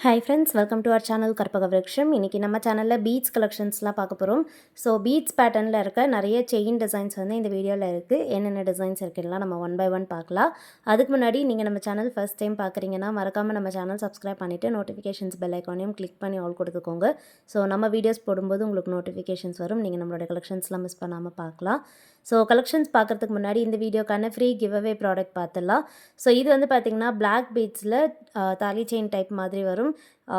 Hi friends, welcome to our channel Karpaga Virutcham. இன்றைக்கி நம்ம சேனலில் பீட்ஸ் கலெக்ஷன்ஸ்லாம் பார்க்க போகிறோம். ஸோ பீட்ஸ் பேட்டர்னில் இருக்க நிறைய செயின் டிசைன்ஸ் வந்து இந்த வீடியோவில் இருக்குது. என்னென்ன டிசைன்ஸ் இருக்குதுலாம் நம்ம ஒன் பை ஒன் பார்க்கலாம். அதுக்கு முன்னாடி நீங்கள் நம்ம சேனல் ஃபஸ்ட் டைம் பார்க்குறீங்கன்னா மறக்காமல் நம்ம சேனல் சப்ஸ்கிரைப் பண்ணிவிட்டு நோட்டிஃபிகேஷன்ஸ் பெல் ஐக்கானையும் கிளிக் பண்ணி ஆல் கொடுத்துக்கோங்க. ஸோ நம்ம வீடியோஸ் போடும்போது உங்களுக்கு நோட்டிஃபிகேஷன்ஸ் வரும். நீங்கள் நம்மளோட கலெக்ஷன்ஸ்லாம் மிஸ் பண்ணாமல் பார்க்கலாம். ஸோ கலெக்ஷன்ஸ் பார்க்குறதுக்கு முன்னாடி இந்த வீடியோக்கான ஃப்ரீ கிவ்அவே ப்ராடக்ட் பார்த்துடலாம். ஸோ இது வந்து பார்த்திங்கன்னா பிளாக் பீட்ஸில் தாலி செயின் டைப் மாதிரி வரும்.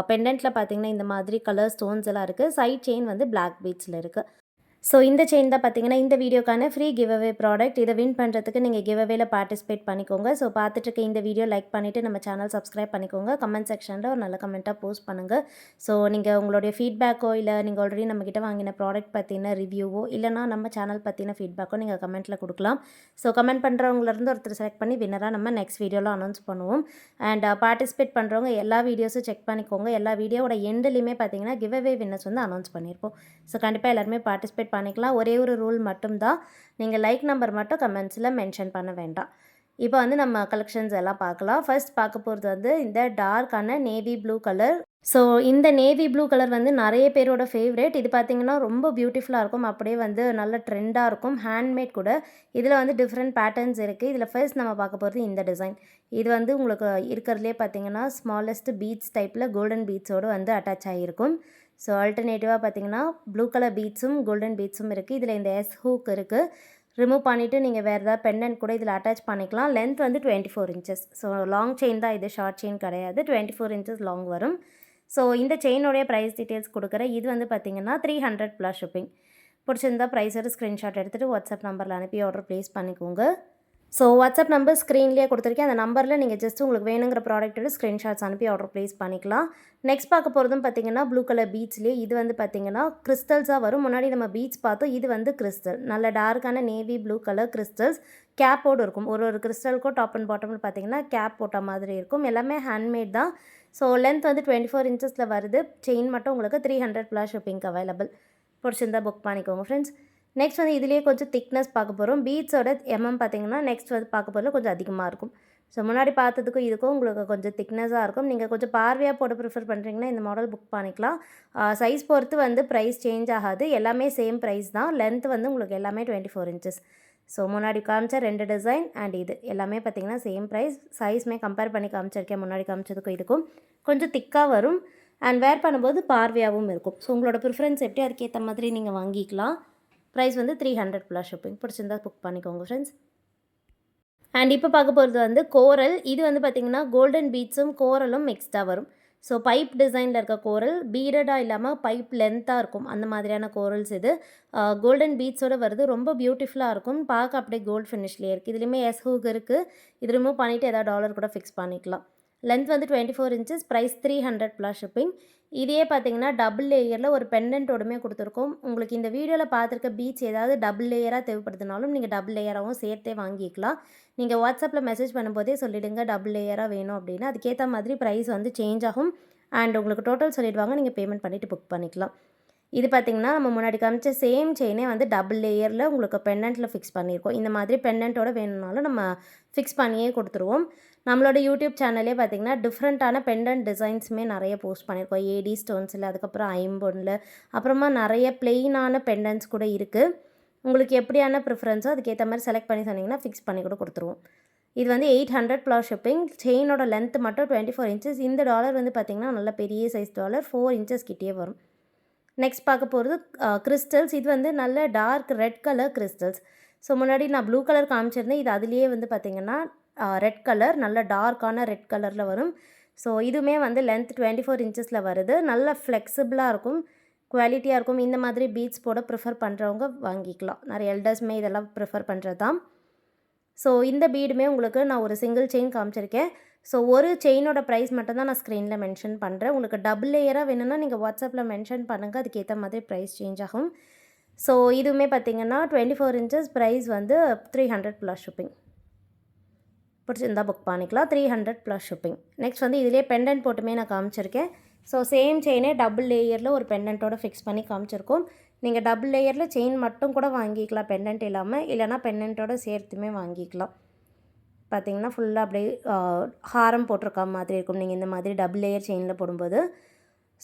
பெண்டன்ட்டில் பார்த்திங்கன்னா இந்த மாதிரி கலர் ஸ்டோன்ஸ் எல்லாம் இருக்குது. சைட் செயின் வந்து பிளாக் பீட்ஸில் இருக்குது. ஸோ இந்த செயின் தான் பார்த்திங்கன்னா இந்த வீடியோக்கான ஃப்ரீ கிவ்அவே ப்ராடக்ட். இதை வின் பண்ணுறதுக்கு நீங்கள் கிவ்அவேல பார்ட்டிசிபேட் பண்ணிக்கோங்க. ஸோ பார்த்துட்டு இந்த வீடியோ லைக் பண்ணிவிட்டு நம்ம சேனல் சப்ஸ்கிரைப் பண்ணிக்கோங்க. கமெண்ட் செக்ஷனில் ஒரு நல்ல கமெண்ட்டாக போஸ்ட் பண்ணுங்கள். ஸோ நீங்கள் உங்களுடைய ஃபீட்பேக்கோ இல்லை நீங்கள் ஆல்ரெடி நம்மக்கிட்ட வாங்கின ப்ராடக்ட் பற்றின ரிவ்யூவோ இல்லைனா நம்ம சேனல் பற்றின ஃபீட்பேக்கோ நீங்கள் கமெண்ட்டில் கொடுக்கலாம். ஸோ கமெண்ட் பண்ணுறவங்களேருந்து ஒருத்தர் செலக்ட் பண்ணி வின்னராக நம்ம நெக்ஸ்ட் வீடியோவில் அனௌன்ஸ் பண்ணுவோம். அண்ட் பார்ட்டிசிபேட் பண்ணுறவங்க எல்லா வீடியோஸும் செக் பண்ணிக்கோங்க. எல்லா வீடியோவோட எண்டுலையுமே பார்த்திங்கன்னா கிவ்அவே வின்னர்ஸ் வந்து அனௌன்ஸ் பண்ணியிருப்போம். ஸோ கண்டிப்பாக எல்லாருமே பார்ட்டிசிபேட் பண்ணிக்கலாம். ஒரே ஒரு ரூல் மட்டும்தான், நீங்கள் லைக் நம்பர் மட்டும் கமெண்ட்ஸில் மென்ஷன் பண்ண வேண்டாம். இப்போ வந்து நம்ம கலெக்ஷன்ஸ் எல்லாம் பார்க்கலாம். ஃபர்ஸ்ட் பார்க்க போகிறது வந்து இந்த டார்க்கான நேவி ப்ளூ கலர். ஸோ இந்த நேவி ப்ளூ கலர் வந்து நிறைய பேரோட ஃபேவரேட். இது பார்த்திங்கன்னா ரொம்ப பியூட்டிஃபுல்லாக இருக்கும். அப்படியே வந்து நல்ல ட்ரெண்டாக இருக்கும். ஹேண்ட்மேட் கூட. இதில் வந்து டிஃப்ரெண்ட் பேட்டர்ன்ஸ் இருக்குது. இதில் ஃபர்ஸ்ட் நம்ம பார்க்க போகிறது இந்த டிசைன். இது வந்து உங்களுக்கு இருக்கிறதுலே பார்த்திங்கன்னா ஸ்மாலஸ்ட் பீட்ஸ் டைப்பில் கோல்டன் பீட்ஸோடு வந்து அட்டாச் ஆகியிருக்கும். ஸோ ஆல்டர்னேட்டிவாக பார்த்திங்கன்னா ப்ளூ கலர் பீட்ஸும் கோல்டன் பீட்ஸும் இருக்குது. இதில் இந்த எஸ் ஹூக் இருக்குது. ரிமூவ் பண்ணிவிட்டு நீங்கள் வேறு ஏதாவது பெண்டன்ட் கூட இதில் அட்டாச் பண்ணிக்கலாம். லென்த் வந்து 24 இன்ச்சஸ். ஸோ லாங் செயின் தான் இது, ஷார்ட் செயின் கிடையாது. 24 இன்ச்சஸ் லாங் வரும். ஸோ இந்த செயினோடைய ப்ரைஸ் டீட்டெயில்ஸ் கொடுக்குறேன். இது வந்து பார்த்திங்கன்னா 300 ப்ளஸ் ஷிப்பிங். பிடிச்சிருந்தா ப்ரைஸோட ஸ்க்ரீன்ஷாட் எடுத்துகிட்டு வாட்ஸ்அப் நம்பரில் அனுப்பி ஆர்டர் ப்ளேஸ் பண்ணிக்கோங்க. ஸோ வாட்ஸ்அப் நம்பர் ஸ்க்ரீன்லேயே கொடுத்துருக்கேன். அந்த நம்பரில் நீங்கள் ஜஸ்ட் உங்களுக்கு வேணுங்கிற ப்ராடக்ட்டோட ஸ்க்ரீன்ஷாட்ஸ் அனுப்பி ஆர்டர் ப்ளேஸ் பண்ணிக்கலாம். நெக்ஸ்ட் பார்க்க போகிறதும் பார்த்திங்கன்னா ப்ளூ கலர் பீட்ஸ்லேயே இது வந்து பார்த்திங்கன்னா கிறிஸ்டல்ஸாக வரும். முன்னாடி நம்ம பீட்ஸ் பார்த்தோம். இது வந்து கிறிஸ்டல், நல்ல டார்க்கான நேவி ப்ளூ கலர் கிறிஸ்டல்ஸ். கேப்போடு இருக்கும். ஒரு கிறிஸ்டலுக்கும் டாப் அண்ட் பாட்டமில் பார்த்திங்கன்னா கேப் போட்ட மாதிரி இருக்கும். எல்லாமே ஹேண்ட்மேட் தான். ஸோ லென்த் வந்து 24 இன்ச்சஸில் வருது. செயின் மட்டும் உங்களுக்கு 300 ப்ளஸ் ஷிப்பிங் அவைலபிள். பிடிச்சிருந்தா புக் பண்ணிக்கோங்க ஃப்ரெண்ட்ஸ். நெக்ஸ்ட் வந்து இதிலேயே கொஞ்சம் திக்னஸ் பார்க்க போகிறோம். பீட்ஸோட பார்த்திங்கன்னா நெக்ஸ்ட் வந்து பார்க்க போகிறது கொஞ்சம் அதிகமாக இருக்கும். ஸோ முன்னாடி பார்த்ததுக்கும் இதுக்கும் உங்களுக்கு கொஞ்சம் திக்னஸாக இருக்கும். நீங்கள் கொஞ்சம் பார்வையாக போட ப்ரிஃபர் பண்ணுறீங்கன்னா இந்த மாடல் புக் பண்ணிக்கலாம். சைஸ் பொறுத்து வந்து ப்ரைஸ் சேஞ்ச் ஆகாது. எல்லாமே சேம் ப்ரைஸ் தான். லென்த் வந்து உங்களுக்கு எல்லாமே 24 இன்ச்சஸ். ஸோ முன்னாடி காமிச்ச 2 டிசைன் அண்ட் இது எல்லாமே பார்த்திங்கன்னா சேம் ப்ரைஸ். சைஸ்மே கம்பேர் பண்ணி காமிச்சிருக்கேன். முன்னாடி காமிச்சதுக்கும் இதுக்கும் கொஞ்சம் திக்காக வரும். அண்ட் வேர் பண்ணும்போது பார்வையாகவும் இருக்கும். ஸோ உங்களோட ப்ரிஃபரன்ஸ் எப்படி அதுக்கேற்ற மாதிரி நீங்கள் வாங்கிக்கலாம். ப்ரைஸ் வந்து 300 ப்ளஸ் ஷிப்பிங். பிடிச்சிருந்தா புக் பண்ணிக்கோங்க ஃப்ரெண்ட்ஸ். அண்ட் இப்போ பார்க்க போகிறது வந்து கோரல். இது வந்து பார்த்திங்கன்னா கோல்டன் பீட்ஸும் கோரலும் மிக்ஸ்டாக வரும். ஸோ பைப் டிசைனில் இருக்க கோரல் பீடடாக இல்லாமல் பைப் லென்த்தாக இருக்கும். அந்த மாதிரியான கோரல்ஸ் இது. கோல்டன் பீட்ஸோடு வருது. ரொம்ப பியூட்டிஃபுல்லாக இருக்கும். பார்க்க அப்படியே கோல்டு ஃபினிஷ்லேயே இருக்குது. இதுலேயுமே எஸ் ஹூக் இருக்குது. இது ரிமூவ் பண்ணிவிட்டு ஏதாவது டாலர் கூட ஃபிக்ஸ் பண்ணிக்கலாம். லென்த் வந்து 24 இன்ச்சஸ். Price 300 plus shipping. இதே பார்த்திங்கன்னா டபுள் லேயரில் ஒரு பெண்டன்ட்டோடுமே கொடுத்துருக்கோம். உங்களுக்கு இந்த வீடியோவில் பார்த்துருக்க பீட்ஸ் ஏதாவது டபுள் லேயராக தேவைப்படுதுனாலும் நீங்கள் டபுள் லேயராகவும் சேர்த்தே வாங்கிக்கலாம். நீங்கள் வாட்ஸ்அப்பில் மெசேஜ் பண்ணும்போதே சொல்லிவிடுங்க டபுள் லேயராக வேணும் அப்படின்னு. அதுக்கேற்ற மாதிரி ப்ரைஸ் வந்து சேஞ்ச் ஆகும். அண்ட் உங்களுக்கு டோட்டல் சொல்லிவிடுவாங்க. நீங்கள் பேமெண்ட் பண்ணிவிட்டு புக் பண்ணிக்கலாம். இது பார்த்திங்கன்னா நம்ம முன்னாடி காமிச்ச சேம் செயினே வந்து டபுள் லேயரில் உங்களுக்கு பெண்டன்ட்டில் ஃபிக்ஸ் பண்ணியிருக்கோம். இந்த மாதிரி பெண்டன்ட்டோட வேணும்னாலும் நம்ம ஃபிக்ஸ் பண்ணியே கொடுத்துருவோம். நம்மளோட யூடியூப் சேனலே பார்த்திங்கன்னா டிஃப்ரெண்ட்டான பெண்டன்ட் டிசைன்ஸுமே நிறைய போஸ்ட் பண்ணியிருக்கோம். ஏடி ஸ்டோன்ஸில், அதுக்கப்புறம் ஐம்பொன்னில், அப்புறமா நிறைய பிளெயினான பெண்டன்ட்ஸ் கூட இருக்குது. உங்களுக்கு எப்படியான ப்ரிஃபரன்ஸோ அதுக்கேற்ற மாதிரி செலக்ட் பண்ணி சொன்னிங்கன்னா ஃபிக்ஸ் பண்ணி கூட கொடுத்துருவோம். இது வந்து 800 ப்ளஸ் ஷிப்பிங். செயினோட லென்த் மட்டும் 24 இன்ச்சஸ். இந்த டாலர் வந்து பார்த்திங்கன்னா நல்ல பெரிய சைஸ் டாலர், 4 இன்ச்சஸ் கிட்டே வரும். நெக்ஸ்ட் பார்க்க போகிறது கிறிஸ்டல்ஸ். இது வந்து நல்ல dark red colour crystals. So முன்னாடி நான் ப்ளூ கலர் காமிச்சிருந்தேன். இது அதுலேயே வந்து பார்த்திங்கன்னா ரெட் கலர், நல்ல டார்க்கான ரெட் கலரில் வரும். ஸோ இதுவுமே வந்து லென்த் 24 இன்ச்சஸில் வருது. நல்ல ஃப்ளெக்சிபிளாக இருக்கும், குவாலிட்டியாக இருக்கும். இந்த மாதிரி பீட்ஸ் போட ப்ரிஃபர் பண்ணுறவங்க வாங்கிக்கலாம். நிறைய எல்டர்ஸுமே இதெல்லாம் ப்ரிஃபர் பண்ணுறது தான். ஸோ இந்த பீடுமே உங்களுக்கு நான் ஒரு சிங்கிள் செயின் காமிச்சிருக்கேன். ஸோ ஒரு செயினோட ப்ரைஸ் மட்டும் தான் நான் ஸ்க்ரீனில் மென்ஷன் பண்ணுறேன். உங்களுக்கு டபுள் லேயராக வேணும்னா நீங்கள் வாட்ஸ்அப்பில் மென்ஷன் பண்ணுங்கள். அதுக்கேற்ற மாதிரி ப்ரைஸ் சேஞ்ச் ஆகும். ஸோ இதுவுமே பார்த்திங்கன்னா 24 இன்ச்சஸ். ப்ரைஸ் வந்து 300 ப்ளஸ் ஷிப்பிங். பிடிச்சிருந்தா புக் பண்ணிக்கலாம். 300 ப்ளஸ் ஷிப்பிங். நெக்ஸ்ட் வந்து இதிலே பெண்டன்ட் போட்டுமே நான் காமிச்சிருக்கேன். ஸோ சேம் செயினே டபுள் லேயரில் ஒரு பெண்டன்ட்டோட ஃபிக்ஸ் பண்ணி காமிச்சிருக்கோம். நீங்கள் டபுள் லேயரில் செயின் மட்டும் கூட வாங்கிக்கலாம் பெண்டன்ட் இல்லாமல், இல்லைனா பெண்டன்ட்டோட சேர்த்துமே வாங்கிக்கலாம். பார்த்தீங்கன்னா ஃபுல்லாக அப்படியே ஹாரம் போட்டிருக்க மாதிரி இருக்கும் நீங்கள் இந்த மாதிரி டபுள் லேயர் செயினில் போடும்போது.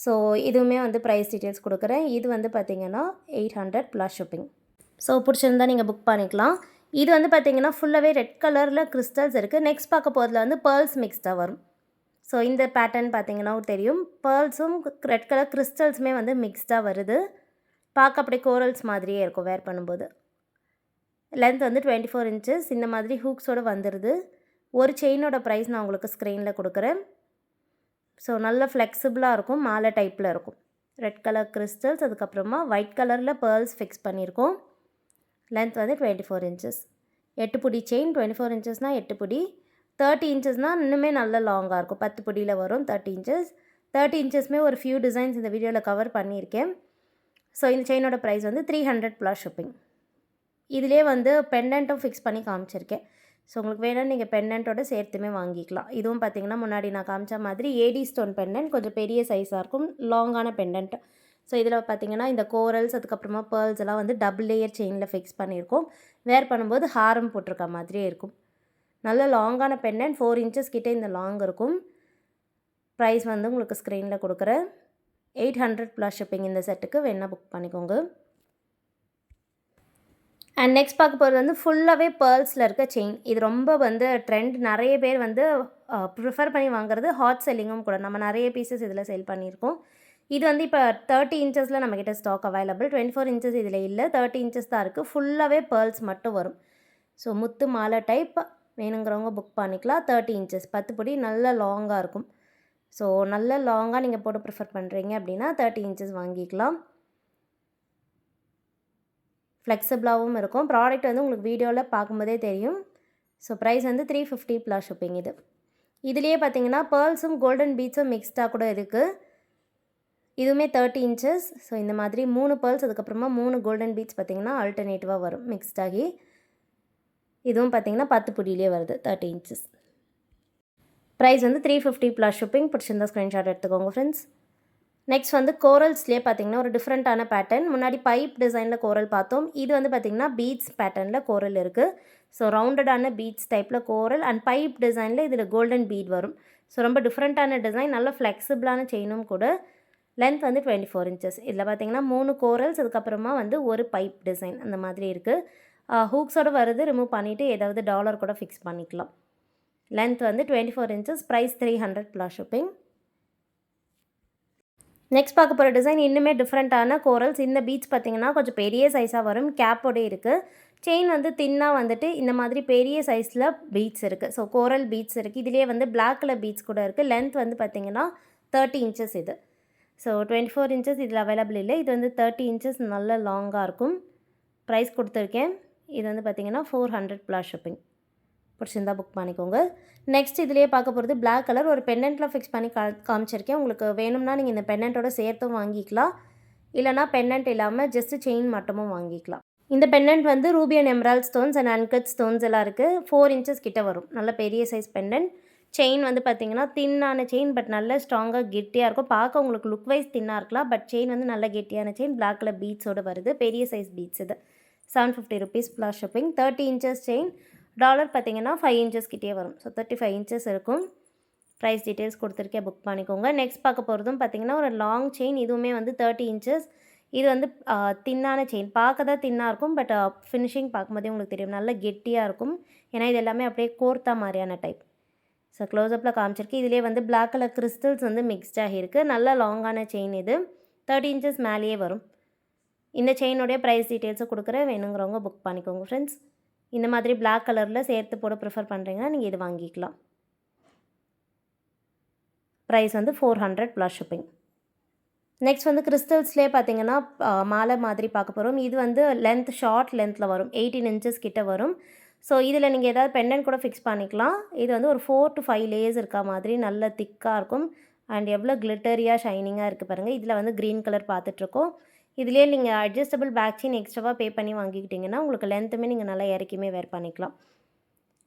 ஸோ இதுவுமே வந்து ப்ரைஸ் டீட்டெயில்ஸ் கொடுக்குறேன். இது வந்து பார்த்திங்கன்னா 800 ப்ளஸ் ஷிப்பிங். ஸோ பிடிச்சிருந்தா நீங்கள் புக் பண்ணிக்கலாம். இது வந்து பார்த்திங்கன்னா ஃபுல்லாகவே ரெட் கலரில் கிறிஸ்டல்ஸ் இருக்குது. நெக்ஸ்ட் பார்க்க போகிறதுல வந்து பேர்ல்ஸ் மிக்ஸ்டாக வரும். ஸோ இந்த பேட்டர்ன் பார்த்திங்கன்னா தெரியும். பேர்ல்ஸும் ரெட் கலர் கிறிஸ்டல்ஸுமே வந்து மிக்ஸ்டாக வருது. பார்க்க அப்படியே கோரல்ஸ் மாதிரியே இருக்கும் வேர் பண்ணும்போது. லென்த் வந்து 24 இன்ச்சஸ். இந்த மாதிரி ஹூக்ஸோடு வந்துடுது. ஒரு செயினோட ப்ரைஸ் நான் உங்களுக்கு ஸ்க்ரீனில் கொடுக்குறேன். ஸோ நல்ல ஃப்ளெக்சிபிளாக இருக்கும். மாலை டைப்பில் இருக்கும். ரெட் கலர் கிறிஸ்டல்ஸ், அதுக்கப்புறமா ஒயிட் கலரில் பேர்ல்ஸ் ஃபிக்ஸ் பண்ணியிருக்கோம். லென்த் வந்து 24 இன்ச்சஸ். 8 புடி செயின். 24 இன்ச்சஸ்னால் 8 புடி. 30 இன்ச்சஸ்னால் இன்னுமே நல்ல லாங்காக இருக்கும். 10 புடியில் வரும் 30 இன்ச்சஸ். 30 இன்ச்சஸ்மே ஒரு ஃபியூ டிசைன்ஸ் இந்த வீடியோவில் கவர் பண்ணியிருக்கேன். ஸோ இந்த செயினோட ப்ரைஸ் வந்து 300 ப்ளஸ் ஷிப்பிங். இதிலே வந்து பெண்டன்ட்டும் ஃபிக்ஸ் பண்ணி காமிச்சிருக்கேன். ஸோ உங்களுக்கு வேணும்னு நீங்கள் பெண்டன்ட்டோட சேர்த்துமே வாங்கிக்கலாம். இதுவும் பார்த்திங்கன்னா முன்னாடி நான் காமிச்ச மாதிரி ஏடி ஸ்டோன் பெண்டன்ட், கொஞ்சம் பெரிய சைஸாக இருக்கும், லாங்கான பெண்டன்ட். ஸோ இதில் பார்த்திங்கன்னா இந்த கோரல்ஸ், அதுக்கப்புறமா பேர்ல்ஸ் எல்லாம் வந்து டபுள் லேயர் செயினில் ஃபிக்ஸ் பண்ணியிருக்கோம். வேர் பண்ணும்போது ஹாரம் போட்டிருக்க மாதிரியே இருக்கும். நல்ல லாங்கான பெண்டன்ட், 4 இன்ச்சஸ் கிட்டே இந்த லாங் இருக்கும். ப்ரைஸ் வந்து உங்களுக்கு ஸ்க்ரீனில் கொடுக்குறேன். 800 ப்ளஸ் ஷிப்பிங். இந்த செட்டுக்கு வேணால் புக் பண்ணிக்கோங்க. அண்ட் நெக்ஸ்ட் பார்க்க போகிறது வந்து ஃபுல்லாகவே பேர்ல்ஸில் இருக்க செயின். இது ரொம்ப வந்து ட்ரெண்ட். நிறைய பேர் வந்து ப்ரிஃபர் பண்ணி வாங்குறது. ஹாட் செல்லிங்கும் கூட. நம்ம நிறைய பீசஸ் இதில் சேல் பண்ணியிருக்கோம். இது வந்து இப்போ 30 இன்ச்சஸில் நம்மக்கிட்ட ஸ்டாக் அவைலபிள். 24 இன்ச்சஸ் இதில் இல்லை, 30 இன்ச்சஸ் தான் இருக்குது. ஃபுல்லாகவே பேர்ல்ஸ் மட்டும் வரும். ஸோ முத்து மாலை டைப் வேணுங்கிறவங்க புக் பண்ணிக்கலாம். 30 இன்ச்சஸ் 10 படி நல்ல லாங்காக இருக்கும். ஸோ நல்ல லாங்காக நீங்கள் போட்டு ப்ரிஃபர் பண்ணுறீங்க அப்படின்னா 30 இன்ச்சஸ் வாங்கிக்கலாம். ஃப்ளெக்சிபிளாகவும் இருக்கும். ப்ராடக்ட் வந்து உங்களுக்கு வீடியோவில் பார்க்கும்போதே தெரியும். ஸோ ப்ரைஸ் வந்து 350 ப்ளஸ் ஷிப்பிங். இதுலேயே பார்த்தீங்கன்னா பேர்ல்ஸும் கோல்டன் பீட்ஸும் மிக்ஸ்டாக கூட இருக்குது. இதுவுமே 30 இன்ச்சஸ். ஸோ இந்த மாதிரி 3 பேர்ல்ஸ், அதுக்கப்புறமா 3 கோல்டன் பீட்ஸ் பார்த்திங்கன்னா ஆல்டர்னேட்டிவாக வரும் மிக்ஸ்டாகி. இதுவும் பார்த்திங்கன்னா 10 புடியிலே வருது, 30 இன்ச்சஸ். ப்ரைஸ் வந்து 350 ப்ளஸ் ஷிப்பிங். பிடிச்சிருந்தா ஸ்க்ரீன்ஷாட் எடுத்துக்கோங்க ஃப்ரெண்ட்ஸ். நெக்ஸ்ட் வந்து கோரல்ஸ்லேயே பார்த்திங்கன்னா ஒரு டிஃப்ரெண்ட்டான பேட்டர்ன். முன்னாடி பைப் டிசைனில் கோரல் பார்த்தோம். இது வந்து பார்த்திங்கன்னா பீட்ஸ் பேட்டர்னில் கோரல் இருக்குது. ஸோ ரவுண்டடான பீட்ஸ் டைப்பில் கோரல் அண்ட் பைப் டிசைனில் இதில் கோல்டன் பீட் வரும். ஸோ ரொம்ப டிஃப்ரெண்ட்டான டிசைன், நல்ல ஃப்ளெக்சிபிளான செயினும் கூட. லென்த் வந்து 24 இன்ச்சஸ். இதில் பார்த்திங்கன்னா 3 கோரல்ஸ், அதுக்கப்புறமா வந்து ஒரு பைப் டிசைன் அந்த மாதிரி இருக்குது. ஹூக்ஸோடு வருது. ரிமூவ் பண்ணிவிட்டு ஏதாவது டாலர் கூட ஃபிக்ஸ் பண்ணிக்கலாம். லென்த் வந்து 24 inches. Price 300 plus shipping. Next பார்க்க போகிற டிசைன் இன்னுமே டிஃப்ரெண்ட்டான கோரல்ஸ். இந்த பீட்ஸ் பார்த்திங்கன்னா கொஞ்சம் பெரிய சைஸாக வரும். கேப்போடே இருக்குது. செயின் வந்து தின்னாக வந்துட்டு இந்த மாதிரி பெரிய சைஸில் பீட்ஸ் இருக்குது. ஸோ கோரல் பீட்ஸ் இருக்குது. இதிலே வந்து பிளாக் கலர் பீட்ஸ் கூட இருக்குது. லென்த் வந்து பார்த்திங்கன்னா 30 இன்ச்சஸ் இது. ஸோ 24 இன்ச்சஸ் இதில் அவைலபிள் இல்லை. இது வந்து 30 இன்ச்சஸ் நல்ல லாங்காக இருக்கும். ப்ரைஸ் கொடுத்துருக்கேன். இது வந்து பார்த்திங்கன்னா 400 ப்ளஸ் ஷிப்பிங். பிடிச்சிருந்தா புக் பண்ணிக்கோங்க. நெக்ஸ்ட் இதிலே பார்க்க போகிறது பிளாக் கலர். ஒரு பெண்டன்ட்டில் ஃபிக்ஸ் பண்ணி காமிச்சிருக்கேன். உங்களுக்கு வேணும்னா நீங்கள் இந்த பெண்டன்ட்டோட சேர்த்தும் வாங்கிக்கலாம். இல்லைனா பெண்டன்ட் இல்லாமல் ஜஸ்ட்டு செயின் மட்டுமும் வாங்கிக்கலாம். இந்த பெண்டன்ட் வந்து Ruby and emerald stones and uncut stones எல்லாம் இருக்குது. 4 இன்ச்சஸ் கிட்ட வரும். நல்ல பெரிய சைஸ் பெண்டன்ட். செயின் வந்து பார்த்திங்கன்னா தின்னான செயின், பட் நல்ல ஸ்ட்ராங்காக கெட்டியாக இருக்கும். பார்க்க உங்களுக்கு லுக் வைஸ் தின்னாக இருக்கலாம், பட் செயின் வந்து நல்ல கெட்டியான செயின். பிளாக் கலர் பீட்ஸோடு வருது. பெரிய சைஸ் பீட்ஸ் இது. 750 rupees plus shipping. 30 inches chain. Dollar பார்த்திங்கன்னா 5 இன்ச்சஸ் கிட்டே வரும். ஸோ 35 இன்ச்சஸ் இருக்கும். ப்ரைஸ் டீட்டெயில்ஸ் கொடுத்துருக்கேன், புக் பண்ணிக்கோங்க. நெக்ஸ்ட் பார்க்க போகிறதும் பார்த்திங்கன்னா ஒரு லாங் செயின். இதுவுமே வந்து 30 இன்ச்சஸ். இது வந்து தின்னான செயின். பார்க்க தான் தின்னாக இருக்கும், பட் ஃபினிஷிங் பார்க்கும்போதே உங்களுக்கு தெரியும் நல்ல கெட்டியாக இருக்கும். ஏன்னா இது எல்லாமே அப்படியே கோர்த்தா மாதிரியான டைப். ஸோ க்ளோஸ்அப்பில் காமிச்சிருக்கு. இதிலே வந்து பிளாக் கலர் கிறிஸ்டல்ஸ் வந்து மிக்ஸ்டாக இருக்குது. நல்ல லாங்கான செயின் இது. 30 இன்ச்சஸ் மேலேயே வரும். இந்த செயினுடைய ப்ரைஸ் டீட்டெயில்ஸை கொடுக்குறேன். வேணுங்கிறவங்க புக் பண்ணிக்கோங்க ஃப்ரெண்ட்ஸ். இந்த மாதிரி பிளாக் கலரில் சேர்த்து போட ப்ரிஃபர் பண்ணுறீங்கன்னா நீங்கள் இது வாங்கிக்கலாம். ப்ரைஸ் வந்து 400 ப்ளஸ் ஷிப்பிங். நெக்ஸ்ட் வந்து கிறிஸ்டல்ஸ்லேயே பார்த்திங்கன்னா மாலை மாதிரி பார்க்க போகிறோம். இது வந்து லென்த் ஷார்ட் லென்த்தில் வரும். 18 இன்ச்சஸ் கிட்ட வரும். ஸோ இதில் நீங்கள் ஏதாவது பெண்டன்ட் கூட ஃபிக்ஸ் பண்ணிக்கலாம். இது வந்து ஒரு 4 to 5 லேயர்ஸ் இருக்கா மாதிரி நல்ல திக்காக இருக்கும். அண்ட் எவ்வளோ கிளிட்டரியாக ஷைனிங்காக இருக்குது பாருங்கள். இதில் வந்து க்ரீன் கலர் பார்த்துட்ருக்கோம். இதிலே நீங்கள் அட்ஜஸ்டபிள் பேக் செயின் எக்ஸ்ட்ராவாக பே பண்ணி வாங்கிக்கிட்டிங்கன்னா உங்களுக்கு லென்த்துமே நீங்கள் நல்லா இறக்கியுமே வேர் பண்ணிக்கலாம்.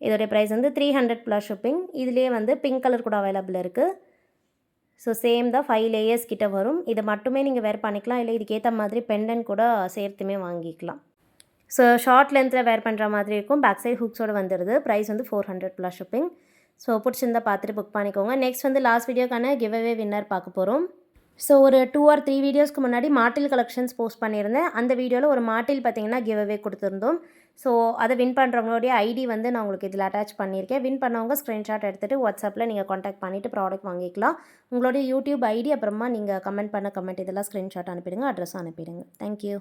இதோடைய ப்ரைஸ் வந்து 300 ப்ளஸ் ஷிப்பிங். இதிலே வந்து பிங்க் கலர் கூட அவைலபிள் இருக்குது. ஸோ சேம் தான் 5 லேயர்ஸ் கிட்ட வரும். இதை மட்டுமே நீங்கள் வேர் பண்ணிக்கலாம். இல்லை இதுக்கேற்ற மாதிரி பெண்டன்ட் கூட சேர்த்துமே வாங்கிக்கலாம். ஸோ ஷார்ட் லென்த்தில் வேர் பண்ணுற மாதிரி இருக்கும். பேக் சைட் ஹூக்ஸோடு வந்துடுது. ப்ரைஸ் வந்து 400 ப்ளஸ் ஷிப்பிங். ஸோ பிடிச்சிருந்தா பார்த்துட்டு புக் பண்ணிக்கோங்க. நெக்ஸ்ட் வந்து லாஸ்ட் வீடியோக்கான கிவ் அவே வின்னர் பார்க்க போகிறோம். ஸோ ஒரு 2 ஆர் 3 வீடியோஸ்க்கு முன்னாடி மாட்டில் கலெக்ஷன்ஸ் போஸ்ட் பண்ணியிருந்தேன். அந்த வீடியோவில் ஒரு மாட்டில் பார்த்தீங்கன்னா கிவ் அவே கொடுத்துருந்தோம். ஸோ அதை வின் பண்ணுறவங்களுடைய ஐடி வந்து நான் உங்களுக்கு இதில் அட்டாச் பண்ணியிருக்கேன். வின் பண்ணவங்க ஸ்க்ரீன்ஷாட் எடுத்துகிட்டு வாட்ஸ்அப்பில் நீங்கள் காண்டாக்ட் பண்ணிவிட்டு ப்ராடக்ட் வாங்கிக்கலாம். உங்களுடைய யூடியூப் ஐடி அப்புறமா நீங்கள் கமெண்ட் பண்ண கமெண்ட் இதெல்லாம் ஸ்க்ரீன்ஷாட் அனுப்பிடுங்க. அட்ரஸும் அனுப்பிடுங்க. தேங்க்யூ.